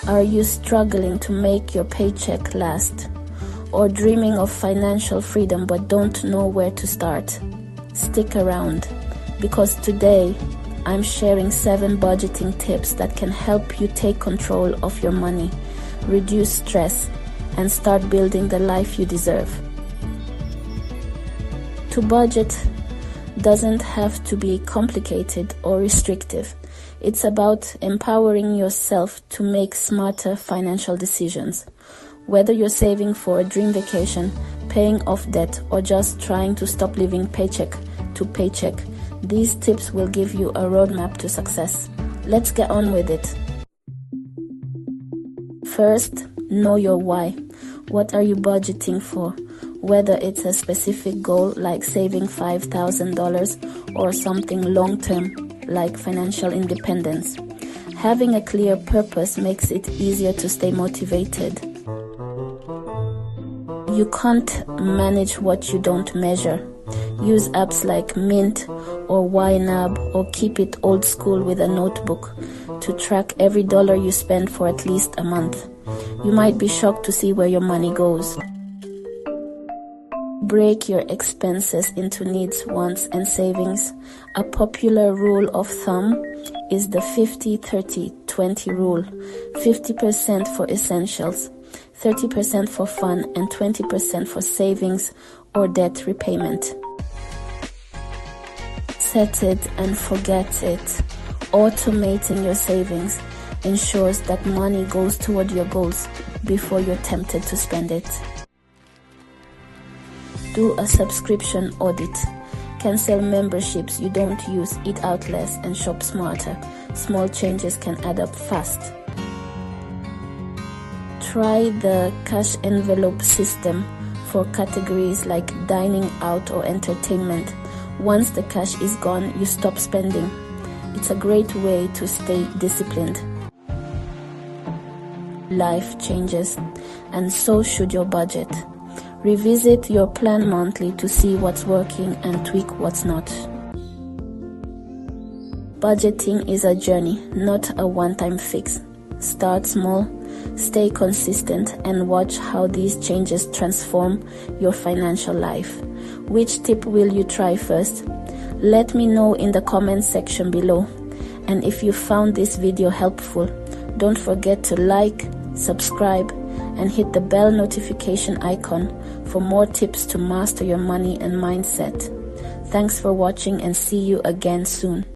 Are you struggling to make your paycheck last? Or dreaming of financial freedom but don't know where to start? Stick around, because today I'm sharing 7 budgeting tips that can help you take control of your money, reduce stress, and start building the life you deserve. To budget doesn't have to be complicated or restrictive. It's about empowering yourself to make smarter financial decisions. Whether you're saving for a dream vacation, paying off debt, or just trying to stop living paycheck to paycheck, these tips will give you a roadmap to success. Let's get on with it. First, know your why. What are you budgeting for? Whether it's a specific goal like saving $5,000 or something long-term like financial independence. Having a clear purpose makes it easier to stay motivated. You can't manage what you don't measure. Use apps like Mint or YNAB, or keep it old school with a notebook to track every dollar you spend for at least a month. You might be shocked to see where your money goes. Break your expenses into needs, wants, and savings. A popular rule of thumb is the 50-30-20 rule. 50% for essentials, 30% for fun, and 20% for savings or debt repayment. Set it and forget it. Automating your savings ensures that money goes toward your goals before you're tempted to spend it. Do a subscription audit. Cancel memberships you don't use, eat out less, and shop smarter. Small changes can add up fast. Try the cash envelope system for categories like dining out or entertainment. Once the cash is gone, you stop spending. It's a great way to stay disciplined. Life changes, and so should your budget. Revisit your plan monthly to see what's working and tweak what's not. Budgeting is a journey, not a one-time fix. Start small, stay consistent, and watch how these changes transform your financial life. Which tip will you try first? Let me know in the comments section below. And if you found this video helpful, don't forget to like, subscribe, and hit the bell notification icon for more tips to master your money and mindset. Thanks for watching, and see you again soon.